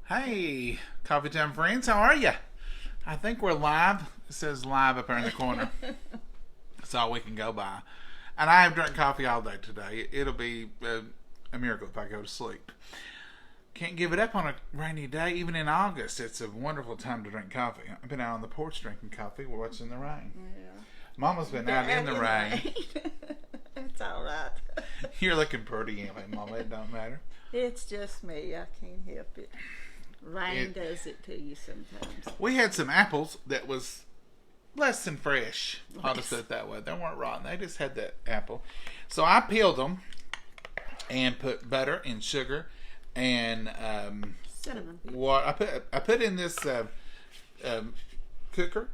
Hey, Coffee Time friends, how are you? I think we're live. It says live up there in the corner. That's all we can go by. And I have drank coffee all day today. It'll be a miracle if I go to sleep. Can't give it up on a rainy day, even in August. It's a wonderful time to drink coffee. I've been out on the porch drinking coffee. We're watching the rain. Yeah. Mama's been out in the rain. It's all right. You're looking pretty anyway, Mama. It don't matter. It's just me. I can't help it. Rain does it to you sometimes. We had some apples that was less than fresh. I'll just put it that way. They weren't rotten. They just had that apple. So I peeled them and put butter and sugar and Cinnamon. water. I put in this cooker.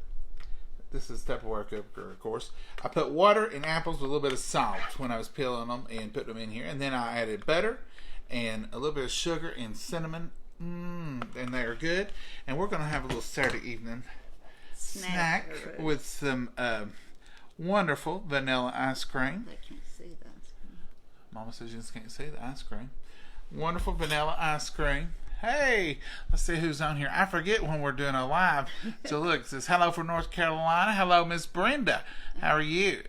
This is Tupperware cooker, of course. I put water and apples with a little bit of salt when I was peeling them and put them in here. And then I added butter and a little bit of sugar and cinnamon. And they are good. And we're going to have a little Saturday evening snack with some wonderful vanilla ice cream. They can't see the ice cream. Mama says you just can't see the ice cream. Wonderful vanilla ice cream. Hey, let's see who's on here. I forget when we're doing a live. So look, it says hello from North Carolina. Hello, Miss Brenda. How are you?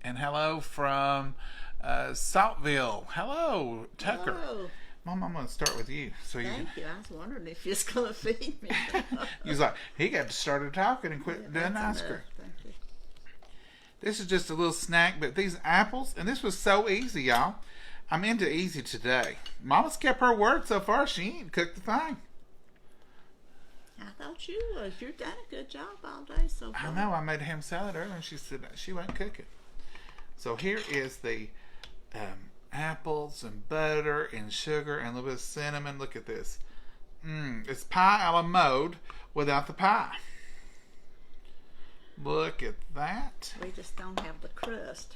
And hello from Saltville. Hello, Tucker. Hello. Mom, I'm going to start with you. So Thank you. I was wondering if you're just going to feed me. He was like, he got to started talking and quit doing ice cream. Thank you. This is just a little snack, but these apples, and this was so easy, y'all. I'm into easy today. Mama's kept her word so far. She ain't cooked the thing. I thought you was. You've done a good job all day so far. I know. I made ham salad earlier, and she said she won't cook it. So here is the apples and butter and sugar and a little bit of cinnamon. Look at this. It's pie a la mode without the pie. Look at that. We just don't have the crust.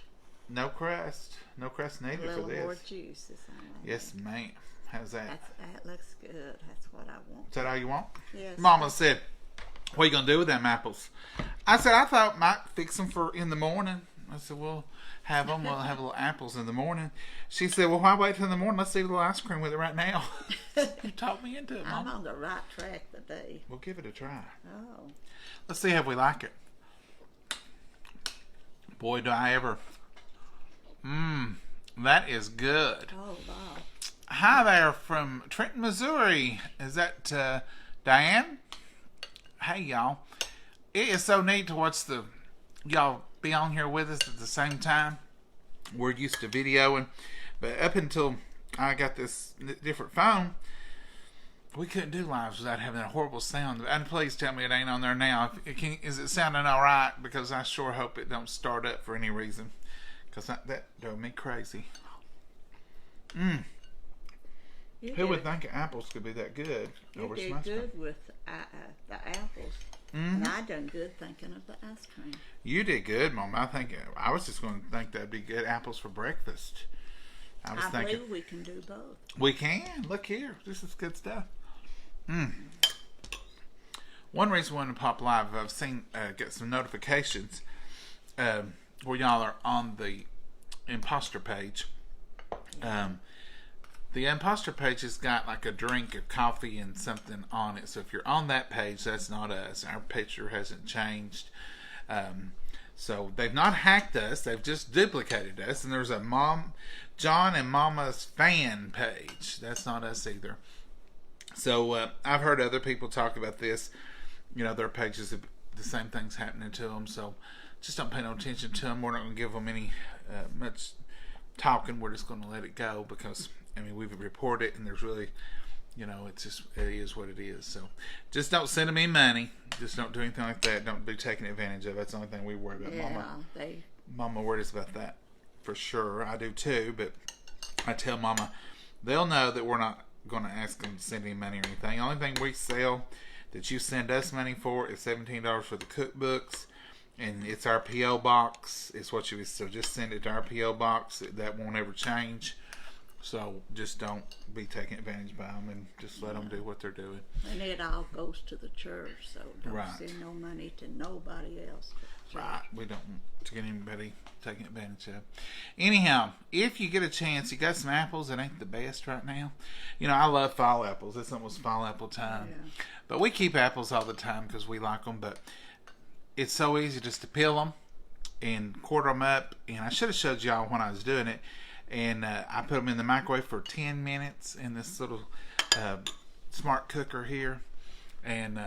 No crust. No crust needed for A little this. more juice is all I Yes, ma'am. How's that? That looks good. That's what I want. Is that all you want? Yes. Mama said, what are you going to do with them apples? I said, I thought might fix them for in the morning. I said, we'll have them. We'll have little apples in the morning. She said, well, why wait till the morning? Let's eat a little ice cream with it right now. You talked me into it, I'm Mama. on the right track today. We'll give it a try. Oh. Let's see if we like it. Boy, do I ever. That is good. Oh, wow. Hi there from Trenton, Missouri. Is that Diane? Hey, y'all. It is so neat to watch y'all be on here with us at the same time. We're used to videoing, but up until I got this different phone, we couldn't do lives without having a horrible sound. And please tell me it ain't on there now. Is it sounding all right? Because I sure hope it don't start up for any reason. Because that drove me crazy. Who would think apples could be that good? You did good with the apples. And I done good thinking of the ice cream. You did good, Mama. I was just going to think that'd be good apples for breakfast. I believe we can do both. We can. Look here. This is good stuff. One reason I wanted to pop live, I've seen, get some notifications where y'all are on the imposter page. The imposter page has got like a drink of coffee and something on it. So if you're on that page, that's not us. Our picture hasn't changed. So they've not hacked us. They've just duplicated us. And there's a John and Momma's fan page. That's not us either. So I've heard other people talk about this. You know, their pages, the same thing's happening to them. So just don't pay no attention to them. We're not going to give them any much talking. We're just going to let it go because, I mean, we've reported it and there's really, you know, it is what it is. So just don't send them any money. Just don't do anything like that. Don't be taking advantage of it. That's the only thing we worry about. Mama worries about that for sure. I do too, but I tell Mama they'll know that we're not going to ask them to send any money or anything. The only thing we sell that you send us money for is $17 for the cookbooks. And it's our P.O. box. It's what so just send it to our P.O. box. That won't ever change. So just don't be taken advantage by them, and just let them do what they're doing. And it all goes to the church, so don't Right. send no money to nobody else. Right. We don't want to get anybody taken advantage of. Anyhow, if you get a chance, you got some apples that ain't the best right now. You know, I love fall apples. It's almost fall apple time. Yeah. But we keep apples all the time because we like them. But it's so easy just to peel them and quarter them up. And I should have showed y'all when I was doing it. And I put them in the microwave for 10 minutes in this little smart cooker here. And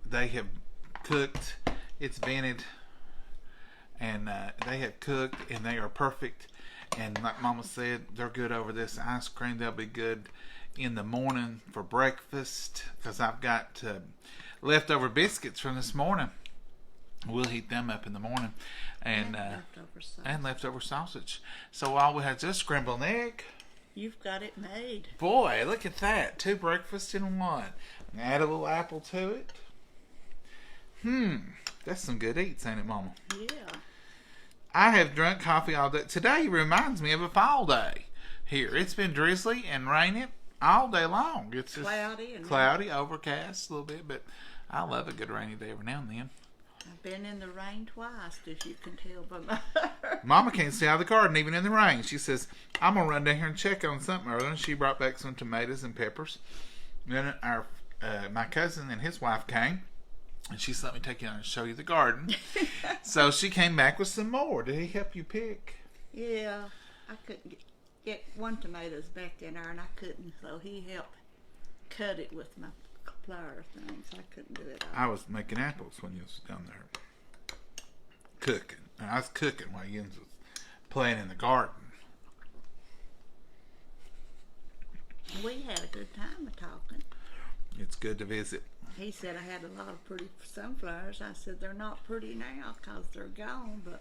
they have cooked. It's vented. And they have cooked, and they are perfect. And like Mama said, they're good over this ice cream. They'll be good in the morning for breakfast, because I've got leftover biscuits from this morning. We'll heat them up in the morning. And leftover sausage. So all we had is just scrambled an egg. You've got it made. Boy, look at that. 2 breakfasts in one. Add a little apple to it. That's some good eats, ain't it, Mama? Yeah. I have drunk coffee all day. Today reminds me of a fall day here. It's been drizzly and raining all day long. It's just cloudy, overcast a little bit, but I love a good rainy day every now and then. I've been in the rain twice, as you can tell by my... Mama can't stay out of the garden even in the rain. She says, I'm going to run down here and check on something earlier. And she brought back some tomatoes and peppers. Then my cousin and his wife came. And she said, let me take you out and show you the garden. So she came back with some more. Did he help you pick? Yeah. I couldn't get one tomatoes back in there, and I couldn't. So he helped cut it with my plier things. I couldn't do it all. I was making apples when you was down there cooking. And I was cooking while you was playing in the garden. We had a good time talking. It's good to visit. He said I had a lot of pretty sunflowers. I said they're not pretty now because they're gone, but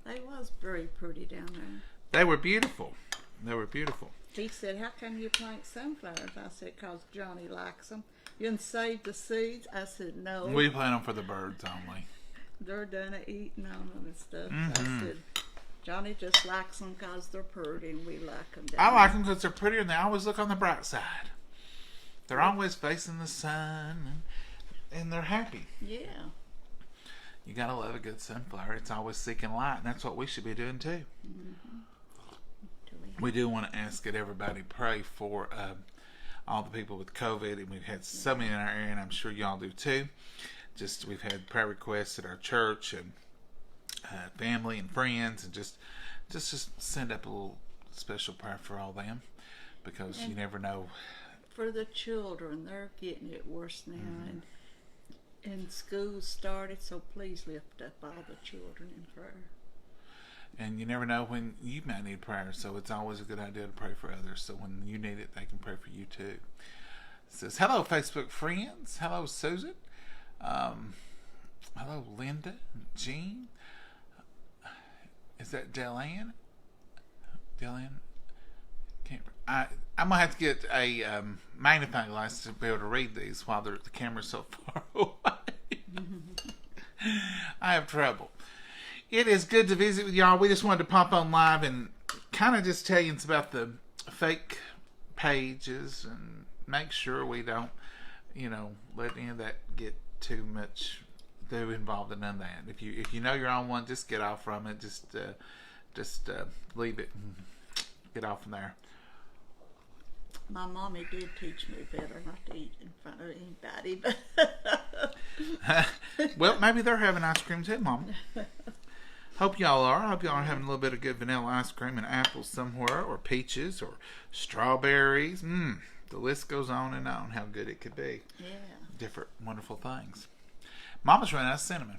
they was very pretty down there. They were beautiful. They were beautiful. He said, how come you plant sunflowers? I said, because Johnny likes them. You didn't save the seeds? I said, no. We plant them for the birds only. They're done eating on them and stuff. I said, Johnny just likes them because they're pretty, and we like them. I like them because they're prettier, and they always look on the bright side. They're always facing the sun, and they're happy. Yeah. You gotta love a good sunflower. It's always seeking light, and that's what we should be doing too. We do want to ask that everybody pray for all the people with COVID, and we've had so many in our area, and I'm sure y'all do too. Just we've had prayer requests at our church and family and friends, and just send up a little special prayer for all them, because you never know. For the children, they're getting it worse now, and school started, so please lift up all the children in prayer. And you never know when you might need prayer, so it's always a good idea to pray for others, so when you need it, they can pray for you too. It says, hello, Facebook friends. Hello, Susan. Hello, Linda. Jean. Is that Delanne? I'm going to have to get a magnifying glass to be able to read these while the camera's so far away. I have trouble. It is good to visit with y'all. We just wanted to pop on live and kind of just tell you about the fake pages and make sure we don't, let any of that get too involved in none of that. If you know you're on one, just get off from it. Just leave it and get off from there. My mommy did teach me better not to eat in front of anybody. Well, maybe they're having ice cream too, Mama. Hope y'all are. I hope y'all are having a little bit of good vanilla ice cream and apples somewhere, or peaches, or strawberries. The list goes on and on how good it could be. Yeah. Different wonderful things. Mama's running out of cinnamon.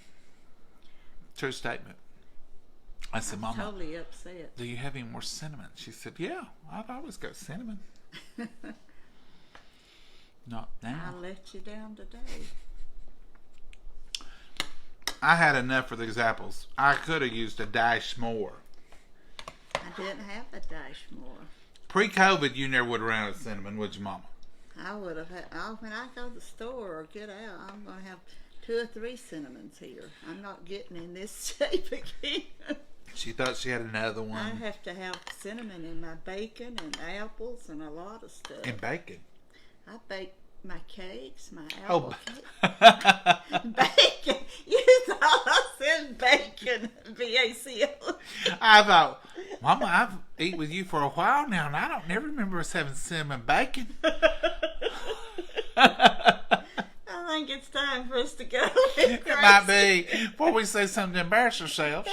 True statement. I said, Mama, totally upset. Do you have any more cinnamon? She said, yeah, I've always got cinnamon. Not now. I let you down today. I had enough for these apples. I could have used a dash more. I didn't have a dash more. Pre-COVID, you never would have ran out of cinnamon, would you, Mama? I would have had. When I go to the store or get out, I'm going to have 2 or 3 cinnamons here. I'm not getting in this shape again. She thought she had another one. I have to have cinnamon in my bacon and apples and a lot of stuff. And bacon. I bake my cakes, my Oh, apple cake. Bacon. You thought I said bacon. B-A-C-O. I thought, Mama, I've eaten with you for a while now, and I don't never remember us having cinnamon bacon. I think it's time for us to go. It might be. Before we say something to embarrass ourselves.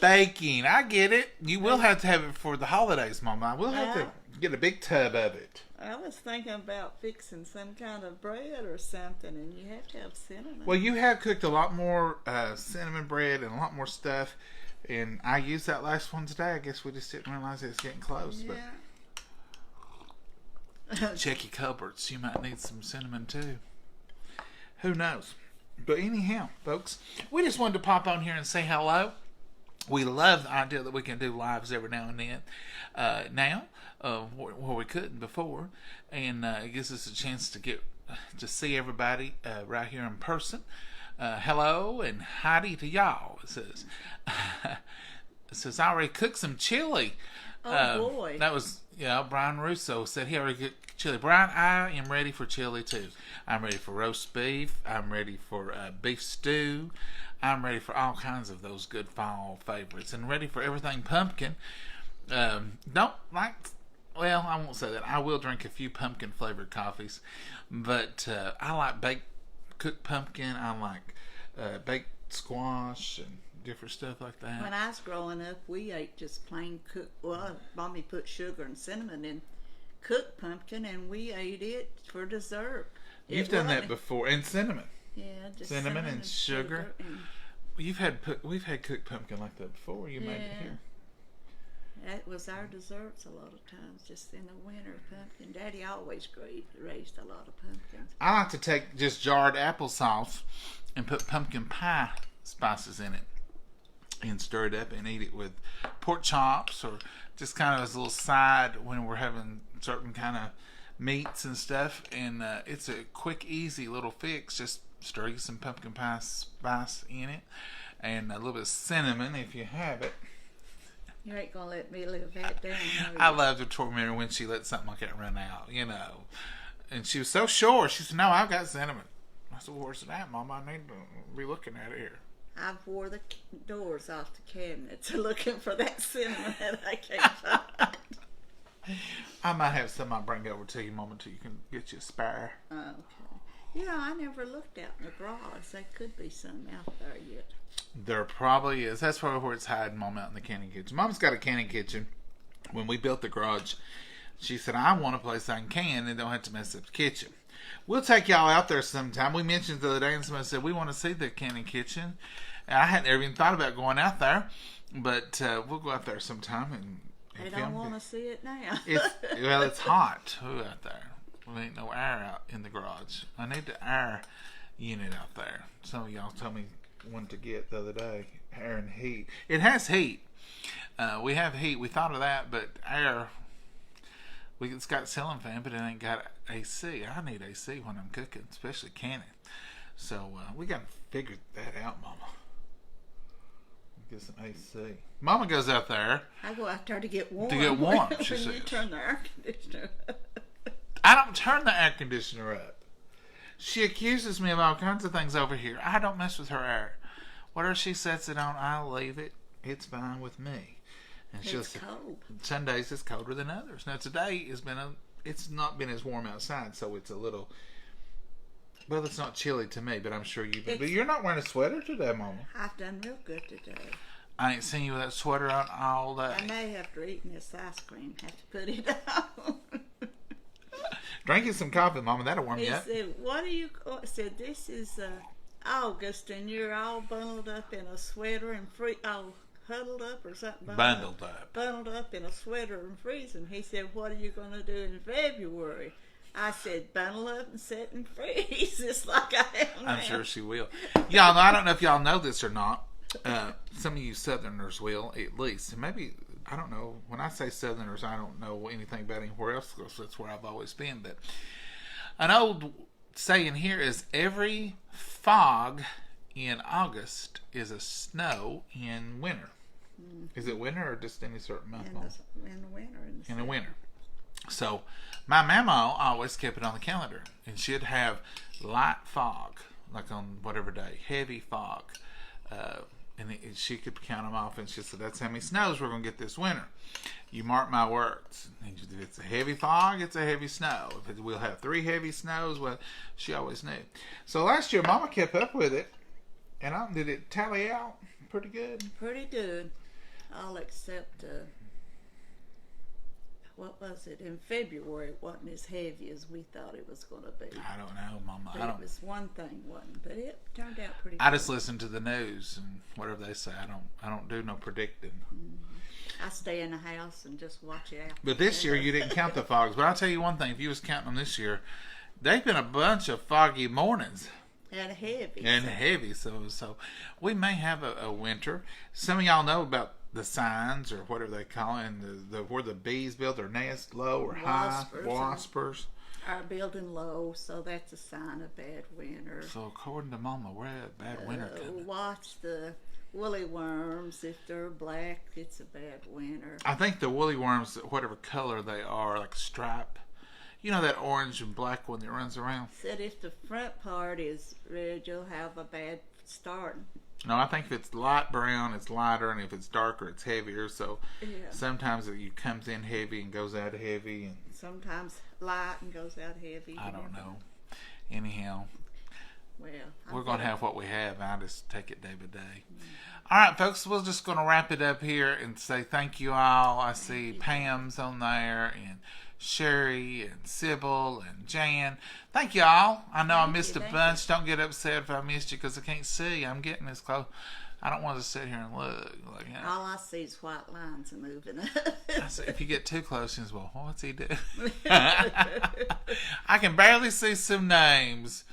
Baking. I get it. You will have to have it for the holidays, Mama. We'll have to get a big tub of it. I was thinking about fixing some kind of bread or something, and you have to have cinnamon. Well, you have cooked a lot more cinnamon bread and a lot more stuff, and I used that last one today. I guess we just didn't realize it was getting close. Yeah. But check your cupboards. You might need some cinnamon too. Who knows? But anyhow, folks, we just wanted to pop on here and say hello. We love the idea that we can do lives every now and then. Where we couldn't before, and it gives us a chance to get to see everybody right here in person. Hello and howdy to y'all. It says I already cooked some chili. Oh boy, that was Brian Russo said he already cooked chili. Brian, I am ready for chili too. I'm ready for roast beef. I'm ready for beef stew. I'm ready for all kinds of those good fall favorites, and ready for everything pumpkin. Don't like. Well, I won't say that. I will drink a few pumpkin flavored coffees, but I like cooked pumpkin. I like baked squash and different stuff like that. When I was growing up, we ate just plain cooked. Well, Mommy put sugar and cinnamon in cooked pumpkin, and we ate it for dessert. You've done that before, and cinnamon. Yeah, just cinnamon and sugar. And we've had cooked pumpkin like that before. You made it here. That was our desserts a lot of times, just in the winter. Pumpkin. Daddy always raised a lot of pumpkins. I like to take just jarred applesauce and put pumpkin pie spices in it and stir it up and eat it with pork chops, or just kind of as a little side when we're having certain kind of meats and stuff. And it's a quick, easy little fix. Just stir you some pumpkin pie spice in it and a little bit of cinnamon if you have it. You ain't gonna let me live that down. I love to torment her when she lets something like that run out, And she was so sure. She said, "No, I've got cinnamon." I said, "Well, where's it at, Mom? I need to be looking at it here." I've wore the doors off the cabinets looking for that cinnamon that I can't find. I might have some I'll bring over to you, Mom, until you can get you a spare. Okay. I never looked out in the garage. There could be some out there yet. There probably is. That's probably where it's hiding, Mom, out in the canning kitchen. Mom's got a canning kitchen. When we built the garage, she said, I want a place I can can and don't have to mess up the kitchen. We'll take y'all out there sometime. We mentioned the other day, and somebody said, we want to see the canning kitchen. And I hadn't ever even thought about going out there, but we'll go out there sometime and they don't want to see it now. It's hot out there. There ain't no air out in the garage. I need the air unit out there. Some of y'all told me one to get the other day. Air and heat. It has heat. We have heat. We thought of that, but air. It's got ceiling fan, but it ain't got AC. I need AC when I'm cooking, especially canning. So we got to figure that out, Mama. Get some AC. Mama goes out there. I go out there to get warm. She says. You turn the air conditioner up. I don't turn the air conditioner up. She accuses me of all kinds of things over here. I don't mess with her air. Whatever she sets it on, I'll leave it. It's fine with me. And it's cold. Some days it's colder than others. Now today it's not been as warm outside, so it's a little. Well, it's not chilly to me, but I'm sure you've been. But you're not wearing a sweater today, Mama. I've done real good today. I ain't seen you with that sweater on all day. I may, after eating this ice cream, have to put it on. Drinking some coffee, Mama. That'll warm you up. He said, "What are you?" I said, "This is August, and you're all bundled up in a sweater and all huddled up or something." Bundled up. Bundled up in a sweater and freezing. He said, "What are you going to do in February?" I said, "Bundle up and sit and freeze, just like I am now." I'm sure she will. Y'all know, I don't know if y'all know this or not. Some of you Southerners will, at least. And maybe, I don't know. When I say Southerners, I don't know anything about anywhere else, because that's where I've always been. But an old saying here is, every fog in August is a snow in winter. Is it winter or just any certain month? In the winter. In the winter. So my mama always kept it on the calendar, and she'd have light fog, like on whatever day, heavy fog, and she could count them off, and she said, "That's how many snows we're gonna get this winter. You mark my words. And if it's a heavy fog, it's a heavy snow. We'll have 3 heavy snows." Well, she always knew. So last year, Mama kept up with it, and did it tally out pretty good? Pretty good, all except. What was it? In February, it wasn't as heavy as we thought it was going to be. I don't know, Mama. But it was one thing, wasn't? But it turned out pretty. I good. just listen to the news and whatever they say. I don't do no predicting. I stay in the house and just watch it out. But this year you didn't count the fogs. But I'll tell you one thing: if you was counting them this year, they've been a bunch of foggy mornings. And heavy. Heavy. So we may have a winter. Some of y'all know about the signs or whatever they call it, and where the bees build their nest, low or high. Waspers. Are building low, so that's a sign of bad winter. So according to Mama, we're at bad winter coming. Watch the woolly worms. If they're black, it's a bad winter. I think the woolly worms, whatever color they are, like a stripe. You know that orange and black one that runs around? Said if the front part is red, you'll have a bad start. No, I think if it's light brown, it's lighter, and if it's darker, it's heavier. So sometimes it comes in heavy and goes out heavy. And sometimes light and goes out heavy. I don't know. Anyhow, well, we're going to have what we have. I just take it day by day. All right, folks, we're just going to wrap it up here and say thank you all. I see Pam's on there, and Sherry and Sybil and Jan. Thank you all. I know I missed a bunch. Don't get upset if I missed you because I can't see. I'm getting this close. I don't want to sit here and look. All I see is white lines moving up. I say, if you get too close, you say, well, what's he doing? I can barely see some names.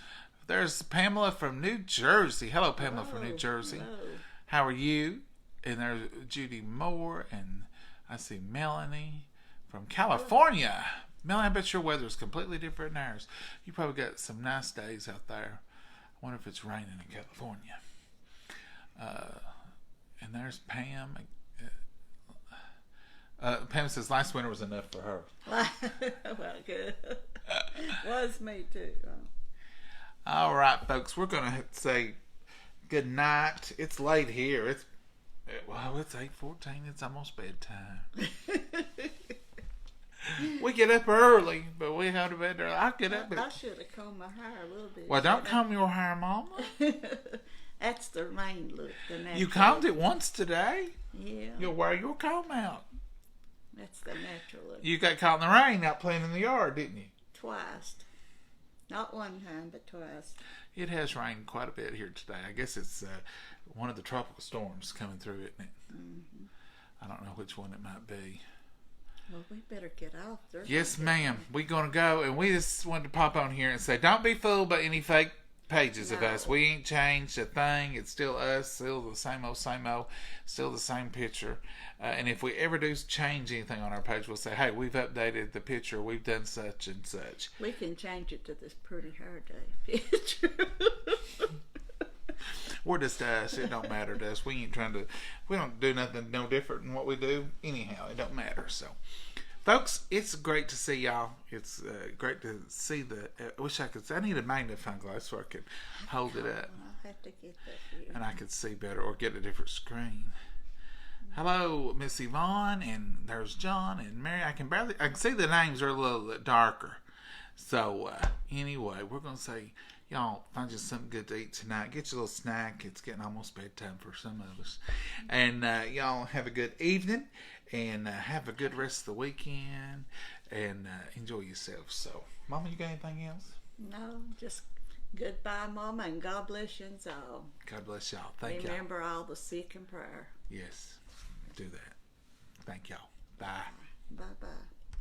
There's Pamela from New Jersey. Hello, Pamela from New Jersey. Hello. How are you? And there's Judy Moore, and I see Melanie from California. Melanie, I bet your weather is completely different than ours. You probably got some nice days out there. I wonder if it's raining in California. And there's Pam. Pam says last winter was enough for her. Well, good. Was me too. All right, folks, we're going to say good night. It's late here. It's 8:14. It's almost bedtime. We get up early, but we go to bed early. I get up. I should have combed my hair a little bit. Well, don't comb your hair, Mama. That's the rain look. You combed it once today. Yeah. You'll wear your comb out. That's the natural look. You got caught in the rain out playing in the yard, didn't you? Twice. Not one time, but twice. It has rained quite a bit here today. I guess it's one of the tropical storms coming through, isn't it? Mm-hmm. I don't know which one it might be. Well, we better get off there. Yes, ma'am. We're going to go, and we just wanted to pop on here and say, don't be fooled by any fake pages of us. We ain't changed a thing. It's still us, still the same old, still the same picture. And if we ever do change anything on our page, we'll say, hey, we've updated the picture. We've done such and such. We can change it to this pretty hair day picture. We're just us. It don't matter to us. We don't do nothing no different than what we do. Anyhow, it don't matter. So, folks, it's great to see y'all. It's great to see I wish I could. I need a magnifying glass so I could hold it up. I'll have to get that here. And I could see better or get a different screen. Hello, Miss Yvonne, and there's John and Mary. I can see the names are a little darker. So, anyway, we're going to say, y'all find you something good to eat tonight. Get your little snack. It's getting almost bedtime for some of us. And y'all have a good evening. And have a good rest of the weekend. And enjoy yourselves. So, Mama, you got anything else? No, just goodbye, Mama, and God bless you all. God bless y'all. Thank y'all. Remember all the sick in prayer. Yes, do that. Thank y'all. Bye. Bye-bye.